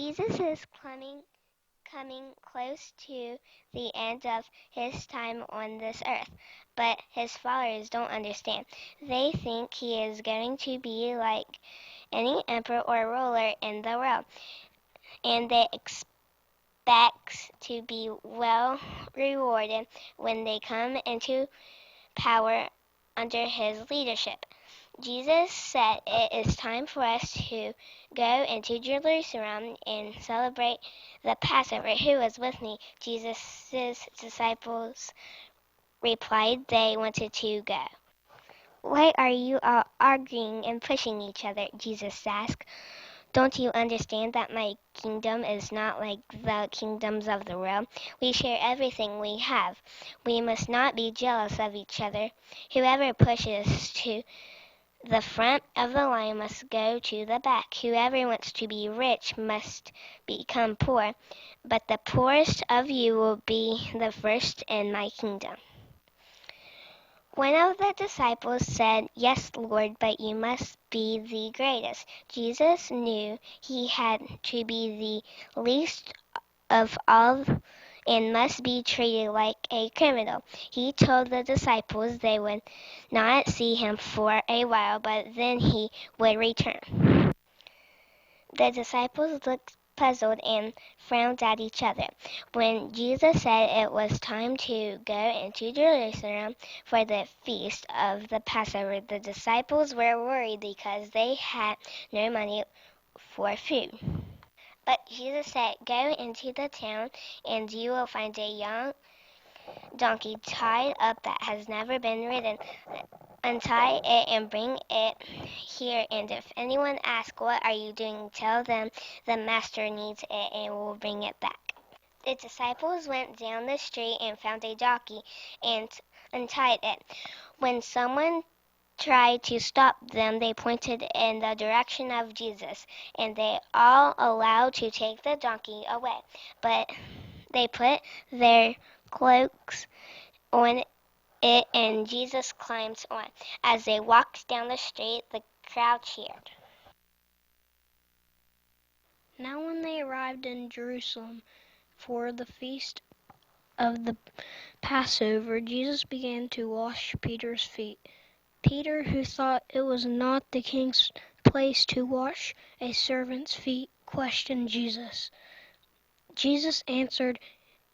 Jesus is coming close to the end of his time on this earth, but his followers don't understand. They think he is going to be like any emperor or ruler in the world, and they expect to be well rewarded when they come into power under his leadership. Jesus said it is time for us to go into Jerusalem and celebrate the Passover. Who was with me? Jesus' disciples replied they wanted to go. Why are you all arguing and pushing each other? Jesus asked. Don't you understand that my kingdom is not like the kingdoms of the world? We share everything we have. We must not be jealous of each other. Whoever pushes to the front of the line must go to the back. Whoever wants to be rich must become poor, but the poorest of you will be the first in my kingdom. One of the disciples said, Yes, Lord, but you must be the greatest. Jesus knew he had to be the least of all and must be treated like a criminal. He told the disciples they would not see him for a while, but then he would return. The disciples looked puzzled and frowned at each other. When Jesus said it was time to go into Jerusalem for the feast of the Passover, the disciples were worried because they had no money for food. But Jesus said, Go into the town and you will find a young donkey tied up that has never been ridden. Untie it and bring it here, and if anyone asks, What are you doing? Tell them the master needs it and will bring it back. The disciples went down the street and found a donkey and untied it. When someone tried to stop them, they pointed in the direction of Jesus, and they all allowed to take the donkey away. But they put their cloaks on it, and Jesus climbed on. As they walked down the street, the crowd cheered. Now when they arrived in Jerusalem for the feast of the Passover, Jesus began to wash Peter's feet. Peter, who thought it was not the king's place to wash a servant's feet, questioned Jesus. Jesus answered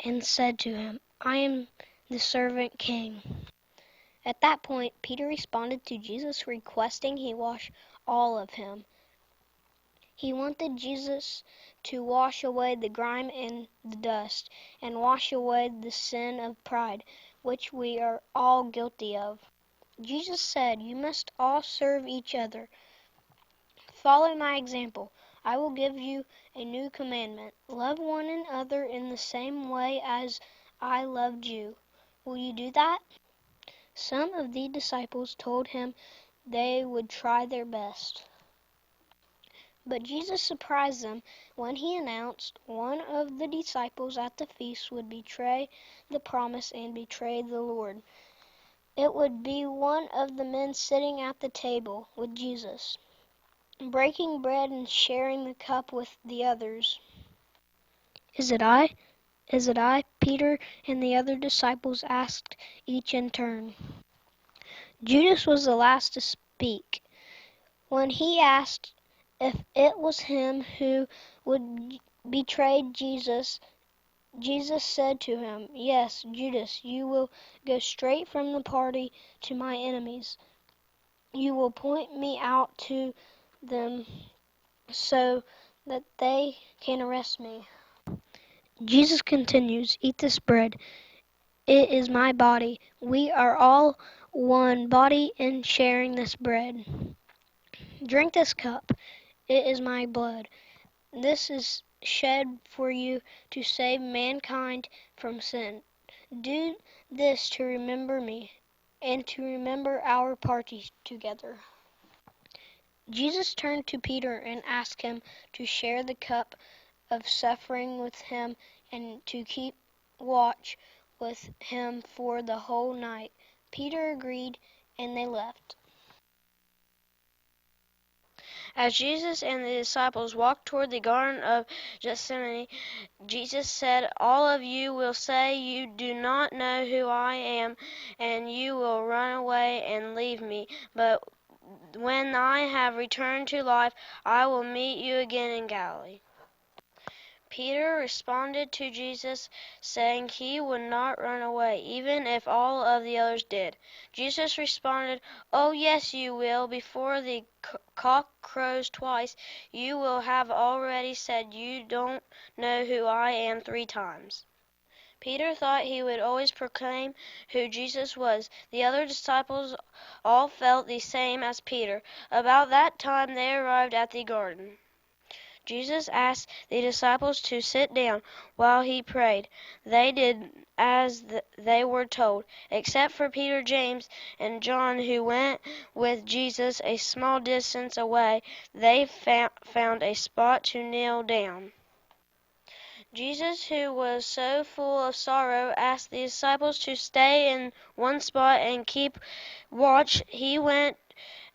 and said to him, I am the servant king. At that point, Peter responded to Jesus, requesting he wash all of him. He wanted Jesus to wash away the grime and the dust, and wash away the sin of pride, which we are all guilty of. Jesus said, You must all serve each other. Follow my example. I will give you a new commandment. Love one another in the same way as I loved you. Will you do that? Some of the disciples told him they would try their best. But Jesus surprised them when he announced one of the disciples at the feast would betray the promise and betray the Lord. It would be one of the men sitting at the table with Jesus, breaking bread and sharing the cup with the others. Is it I? Is it I? Peter and the other disciples asked each in turn. Judas was the last to speak. When he asked if it was him who would betray Jesus, Jesus said to him, Yes, Judas, you will go straight from the party to my enemies. You will point me out to them so that they can arrest me. Jesus continues, Eat this bread. It is my body. We are all one body in sharing this bread. Drink this cup. It is my blood. This is shed for you to save mankind from sin. Do this to remember me and to remember our party together. Jesus turned to Peter and asked him to share the cup of suffering with him and to keep watch with him for the whole night. Peter agreed and they left. As Jesus and the disciples walked toward the Garden of Gethsemane, Jesus said, "All of you will say you do not know who I am, and you will run away and leave me. But when I have returned to life, I will meet you again in Galilee." Peter responded to Jesus, saying he would not run away, even if all of the others did. Jesus responded, "Oh, yes, you will. Before the cock crows twice, you will have already said you don't know who I am 3 times." Peter thought he would always proclaim who Jesus was. The other disciples all felt the same as Peter. About that time they arrived at the garden. Jesus asked the disciples to sit down while he prayed. They did as they were told, except for Peter, James, and John, who went with Jesus a small distance away. They found a spot to kneel down. Jesus, who was so full of sorrow, asked the disciples to stay in one spot and keep watch. He went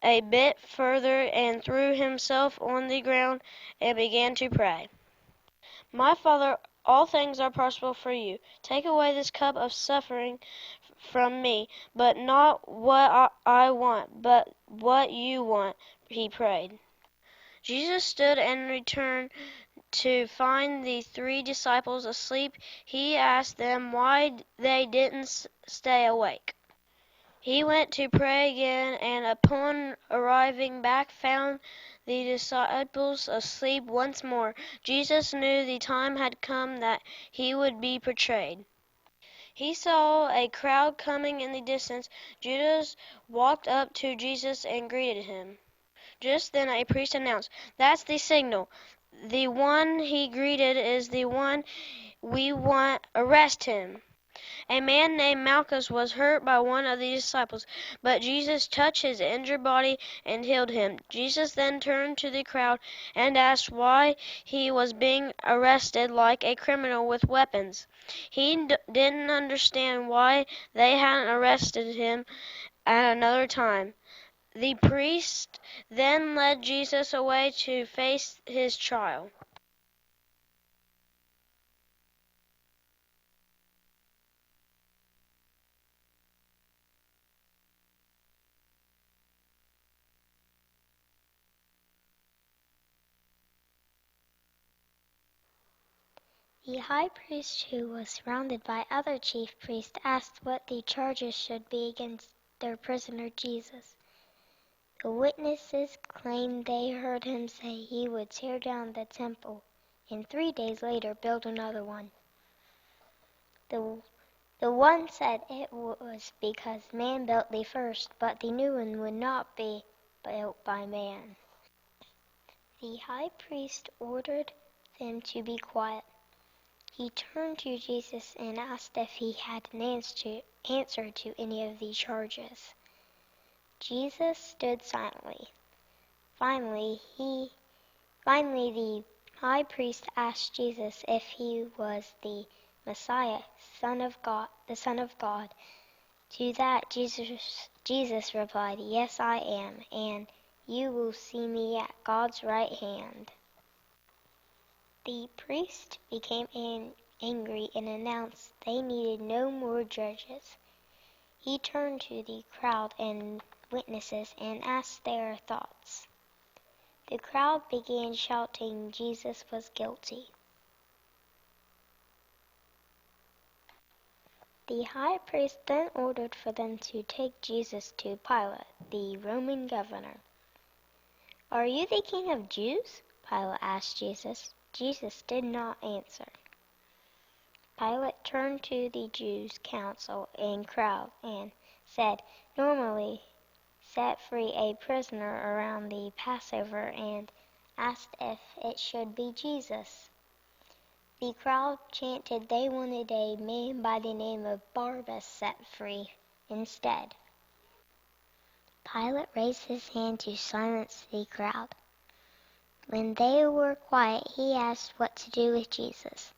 a bit further and threw himself on the ground and began to pray. "My Father, all things are possible for you. Take away this cup of suffering from me, but not what I want, but what you want," he prayed. Jesus stood and returned to find the 3 disciples asleep. He asked them why they didn't stay awake. He went to pray again, and upon arriving back found the disciples asleep once more. Jesus knew the time had come that he would be betrayed. He saw a crowd coming in the distance. Judas walked up to Jesus and greeted him. Just then a priest announced, "That's the signal. The one he greeted is the one we want. Arrest him." A man named Malchus was hurt by one of the disciples, but Jesus touched his injured body and healed him. Jesus then turned to the crowd and asked why he was being arrested like a criminal with weapons. He didn't understand why they hadn't arrested him at another time. The priest then led Jesus away to face his trial. The high priest, who was surrounded by other chief priests, asked what the charges should be against their prisoner Jesus. The witnesses claimed they heard him say he would tear down the temple and 3 days later build another one. The one said it was because man built the first, but the new one would not be built by man. The high priest ordered them to be quiet. He turned to Jesus and asked if he had an answer to any of the charges. Jesus stood silently. Finally, the high priest asked Jesus if he was the Messiah, the Son of God. To that, Jesus replied, "Yes, I am, and you will see me at God's right hand." The priest became angry and announced they needed no more judges. He turned to the crowd and witnesses and asked their thoughts. The crowd began shouting Jesus was guilty. The high priest then ordered for them to take Jesus to Pilate, the Roman governor. "Are you the king of Jews?" Pilate asked Jesus. Jesus did not answer. Pilate turned to the Jews' council and crowd and said, "Normally set free a prisoner around the Passover," and asked if it should be Jesus. The crowd chanted they wanted a man by the name of Barabbas set free instead. Pilate raised his hand to silence the crowd. When they were quiet, he asked what to do with Jesus.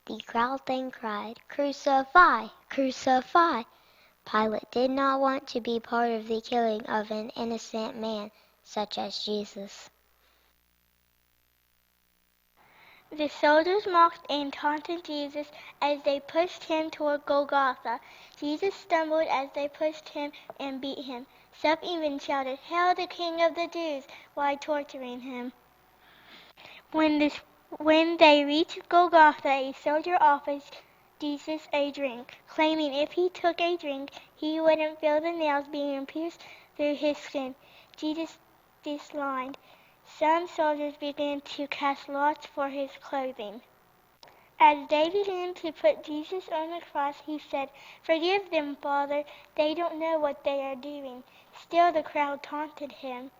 The crowd then cried, "Crucify! Crucify!" Pilate did not want to be part of the killing of an innocent man, such as Jesus. The soldiers mocked and taunted Jesus as they pushed him toward Golgotha. Jesus stumbled as they pushed him and beat him. Some even shouted, "Hail the King of the Jews!" while torturing him. When they reached Golgotha, a soldier offered Jesus a drink, claiming if he took a drink, he wouldn't feel the nails being pierced through his skin. Jesus declined. Some soldiers began to cast lots for his clothing. As they began to put Jesus on the cross, he said, "Forgive them, Father. They don't know what they are doing." Still the crowd taunted him,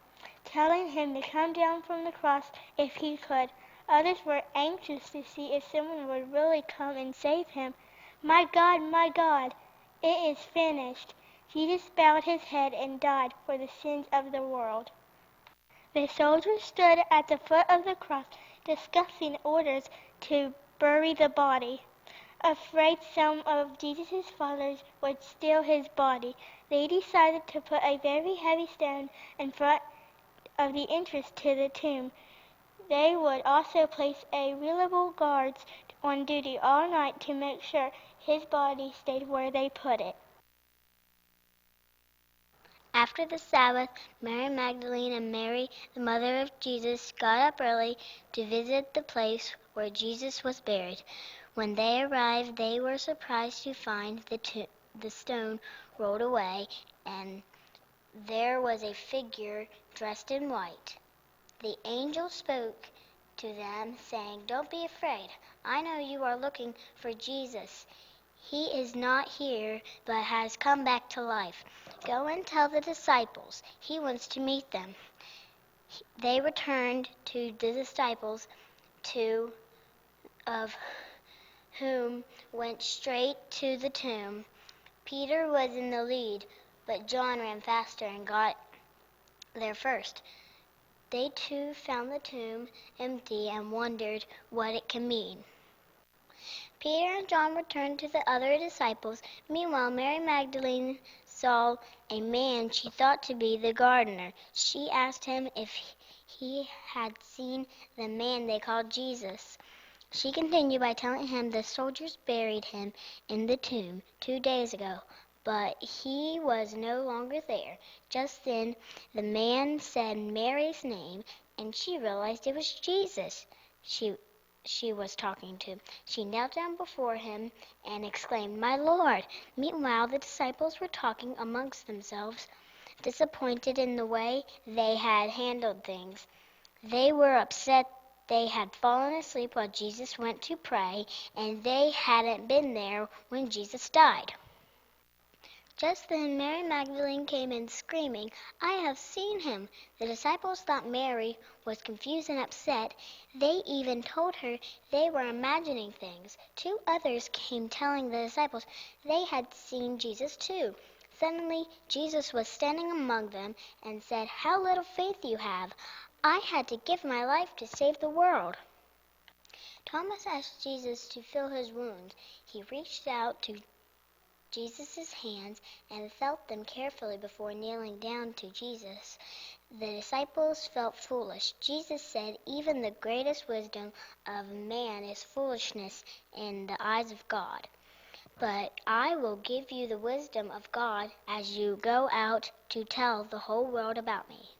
telling him to come down from the cross if he could. Others were anxious to see if someone would really come and save him. My God, it is finished." Jesus bowed his head and died for the sins of the world. The soldiers stood at the foot of the cross discussing orders to bury the body. Afraid some of Jesus' followers would steal his body, they decided to put a very heavy stone in front of the entrance to the tomb. They would also place a reliable guards on duty all night to make sure his body stayed where they put it. After the Sabbath, Mary Magdalene and Mary, the mother of Jesus, got up early to visit the place where Jesus was buried. When they arrived, they were surprised to find the stone rolled away, and there was a figure dressed in white. The angel spoke to them, saying, "Don't be afraid. I know you are looking for Jesus. He is not here, but has come back to life. Go and tell the disciples. He wants to meet them." They returned to the disciples, two of whom went straight to the tomb. Peter was in the lead, but John ran faster and got there first. They too found the tomb empty and wondered what it could mean. Peter and John returned to the other disciples. Meanwhile, Mary Magdalene saw a man she thought to be the gardener. She asked him if he had seen the man they called Jesus. She continued by telling him the soldiers buried him in the tomb 2 days ago, but he was no longer there. Just then the man said Mary's name, and she realized it was Jesus she was talking to. She knelt down before him and exclaimed, "My Lord!" Meanwhile, the disciples were talking amongst themselves, disappointed in the way they had handled things. They were upset they had fallen asleep while Jesus went to pray, and they hadn't been there when Jesus died. Just then Mary Magdalene came in screaming, "I have seen him!" The disciples thought Mary was confused and upset. They even told her they were imagining things. 2 others came telling the disciples they had seen Jesus too. Suddenly Jesus was standing among them and said, "How little faith you have! I had to give my life to save the world." Thomas asked Jesus to feel his wounds. He reached out to Jesus' hands and felt them carefully before kneeling down to Jesus. The disciples felt foolish. Jesus said, "Even the greatest wisdom of man is foolishness in the eyes of God. But I will give you the wisdom of God as you go out to tell the whole world about me."